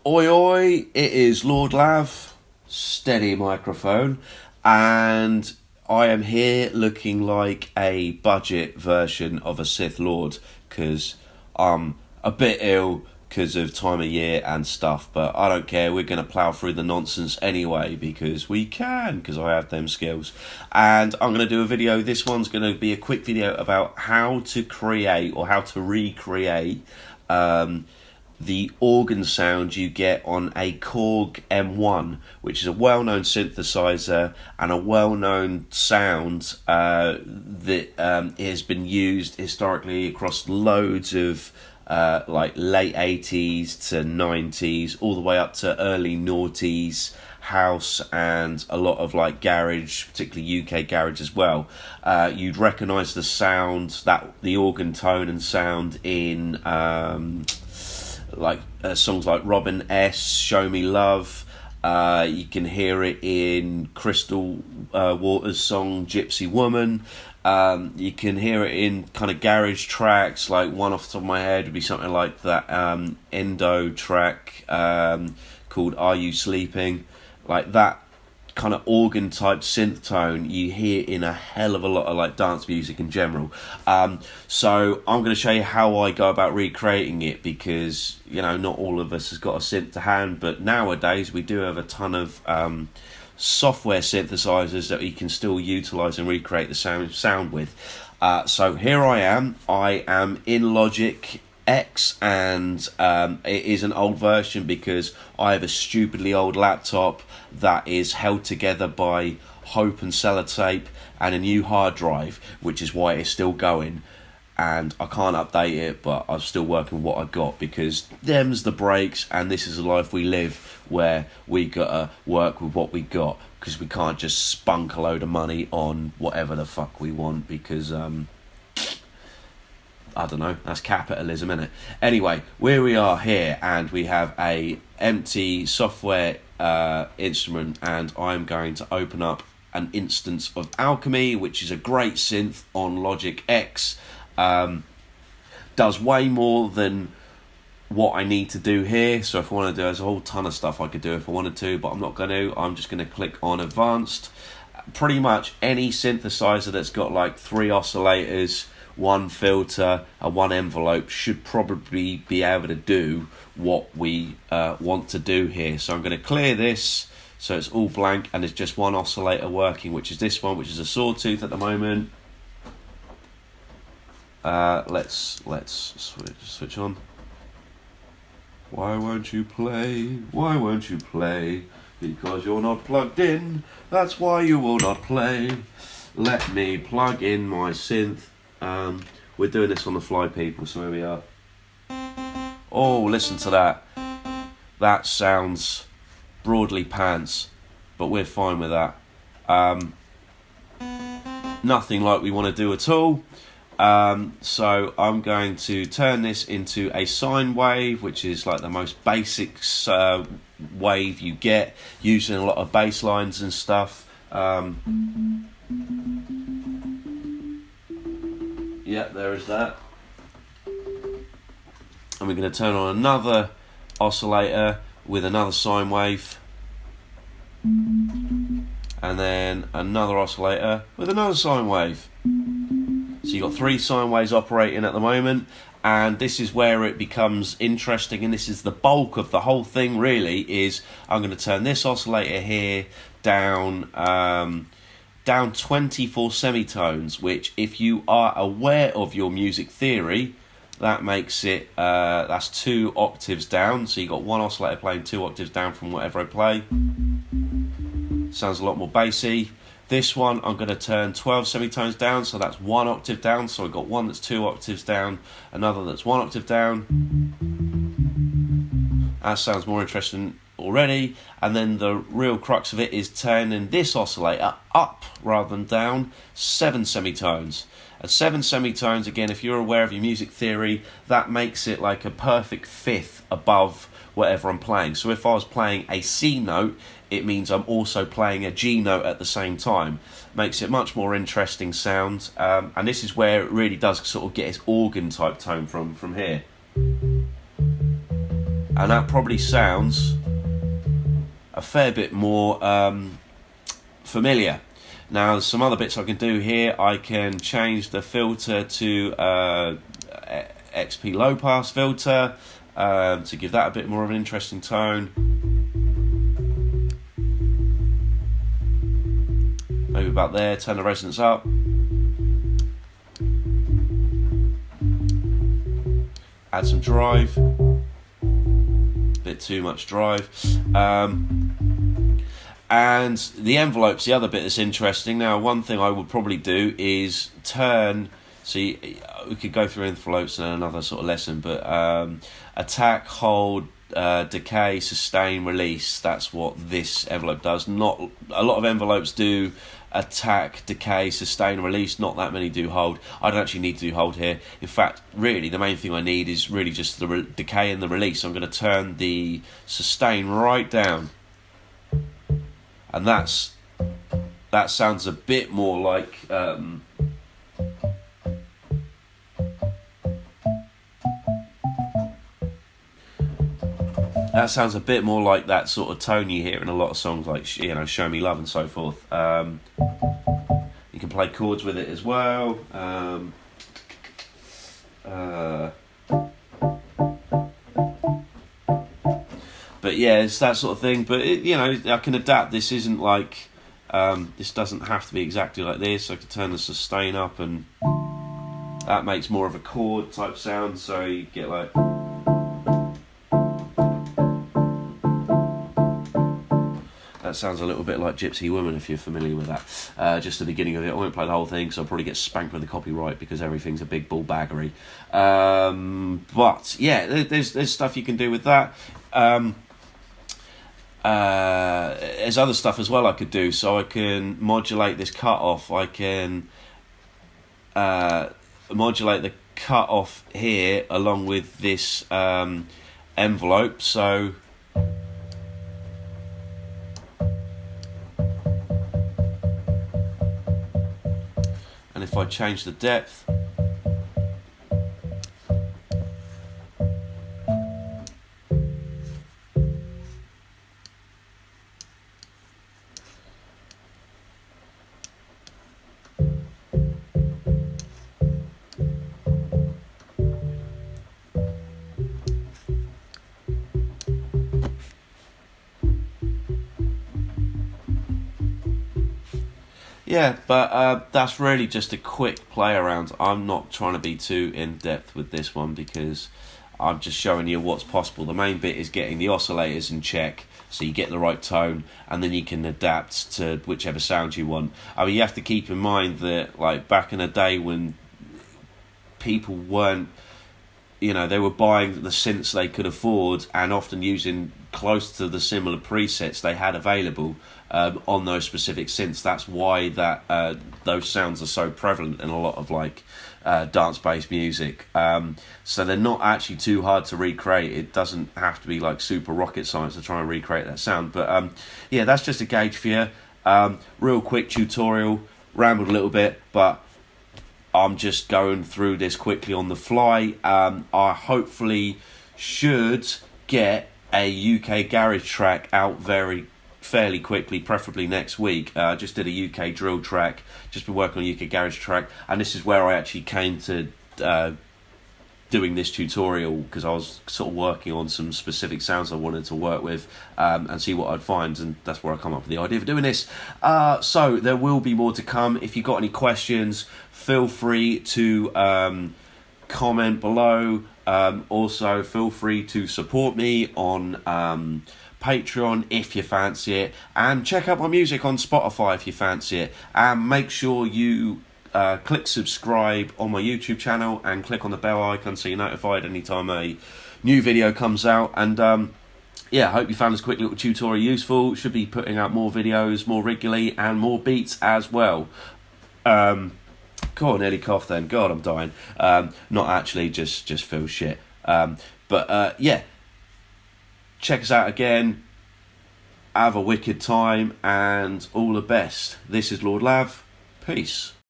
Oi oi, it is Lord Lav, steady microphone, and I am here looking like a budget version of a Sith Lord because I'm a bit ill because of time of year and stuff, but I don't care, we're going to plough through the nonsense anyway because we can, because I have them skills. And I'm going to do a video, this one's going to be a quick video about how to create or how to recreate the organ sound you get on a Korg M1, which is a well-known synthesizer and a well-known sound that has been used historically across loads of like late 80s to 90s, all the way up to early noughties, house, and a lot of like garage, particularly UK garage as well. You'd recognise the sound, the organ tone and sound in songs like Robin S, Show Me Love. You can hear it in Crystal Waters' song Gypsy Woman. You can hear it in kind of garage tracks, like one off the top of my head would be something like that Endo track called Are You Sleeping? Like that kind of organ type synth tone you hear in a hell of a lot of like dance music in general. So I'm going to show you how I go about recreating it, because you know not all of us has got a synth to hand, but nowadays we do have a ton of software synthesizers that you can still utilize and recreate the sound with. So here I am in Logic X, and it is an old version because I have a stupidly old laptop that is held together by hope and sellotape and a new hard drive, which is why it's still going, and I can't update it, but I'm still working with what I got, because them's the breaks, and this is the life we live where we gotta work with what we got, because we can't just spunk a load of money on whatever the fuck we want, because I don't know, that's capitalism, innit? Anyway, here we are here, and we have a empty software instrument, and I'm going to open up an instance of Alchemy, which is a great synth on Logic X. Does way more than what I need to do here, so if I want to do, there's a whole ton of stuff I could do if I wanted to, but I'm not going to. I'm just going to click on Advanced. Pretty much any synthesizer that's got like 3 oscillators, 1 filter and 1 envelope should probably be able to do what we want to do here. So I'm going to clear this so it's all blank and there's just 1 oscillator working, which is this one, which is a sawtooth at the moment. Let's switch on. Why won't you play? Why won't you play? Because you're not plugged in, that's why you will not play. Let me plug in my synth. We're doing this on the fly, people, so here we are. Oh, listen to that. That sounds broadly pants, but we're fine with that. Nothing like we want to do at all. So I'm going to turn this into a sine wave, which is like the most basic wave you get, using a lot of bass lines and stuff. Yeah, there is that. And we're going to turn on another oscillator with another sine wave. And then another oscillator with another sine wave. So you've got 3 sine waves operating at the moment. And this is where it becomes interesting, and this is the bulk of the whole thing really, is I'm going to turn this oscillator here down 24 semitones, which if you are aware of your music theory, that makes it, that's 2 octaves down. So you've got 1 oscillator playing 2 octaves down from whatever I play. Sounds a lot more bassy. This one I'm going to turn 12 semitones down, so that's 1 octave down. So I've got one that's 2 octaves down, another that's 1 octave down. That sounds more interesting already. And then the real crux of it is turning this oscillator up rather than down 7 semitones. And 7 semitones, again, if you're aware of your music theory, that makes it like a perfect fifth above whatever I'm playing. So if I was playing a C note, it means I'm also playing a G note at the same time. Makes it much more interesting sound. And this is where it really does sort of get its organ type tone from here. and that probably sounds a fair bit more familiar. Now, there's some other bits I can do here. I can change the filter to XP low pass filter to give that a bit more of an interesting tone. Maybe about there. Turn the resonance up. Add some drive. Bit too much drive. And the envelope's the other bit that's interesting. Now, one thing I would probably do is turn. See, we could go through envelopes in another sort of lesson, but attack, hold, decay, sustain, release. That's what this envelope does. Not a lot of envelopes do attack, decay, sustain, release. Not that many do hold. I don't actually need to do hold here. In fact, really, the main thing I need is really just the decay and the release. So I'm going to turn the sustain right down, and that sounds a bit more like. That sounds a bit more like that sort of tone you hear in a lot of songs, like, you know, "Show Me Love" and so forth. You can play chords with it as well. But yeah, it's that sort of thing. But you know, I can adapt. This isn't like this doesn't have to be exactly like this. I can turn the sustain up, and that makes more of a chord type sound. So you get like. That sounds a little bit like Gypsy Woman, if you're familiar with that. Just the beginning of it. I won't play the whole thing, so I'll probably get spanked with the copyright because everything's a big bull baggery. But yeah, there's stuff you can do with that. There's other stuff as well I could do. So I can modulate this cut off. I can modulate the cut off here along with this envelope. So. And if I change the depth, yeah, but that's really just a quick play around. I'm not trying to be too in depth with this one because I'm just showing you what's possible. The main bit is getting the oscillators in check so you get the right tone, and then you can adapt to whichever sound you want. I mean, you have to keep in mind that, like, back in the day when people weren't, you know, they were buying the synths they could afford and often using close to the similar presets they had available on those specific synths. That's why that those sounds are so prevalent in a lot of like dance-based music. So they're not actually too hard to recreate. It doesn't have to be like super rocket science to try and recreate that sound. But yeah, that's just a gauge for you. Real quick tutorial. Rambled a little bit, but I'm just going through this quickly on the fly. I hopefully should get a UK garage track out fairly quickly, preferably next week. I just did a UK drill track, just been working on a UK garage track, and this is where I actually came to doing this tutorial, because I was sort of working on some specific sounds I wanted to work with and see what I'd find, and that's where I come up with the idea for doing this. So there will be more to come. If you've got any questions, feel free to comment below. Also, feel free to support me on Patreon if you fancy it, and check out my music on Spotify if you fancy it, and make sure you click subscribe on my YouTube channel and click on the bell icon so you're notified anytime a new video comes out. And yeah, I hope you found this quick little tutorial useful. Should be putting out more videos more regularly and more beats as well. God, nearly coughed then. God, I'm dying. Not actually, just feel shit. But yeah, check us out again. Have a wicked time and all the best. This is Lord Lav. Peace.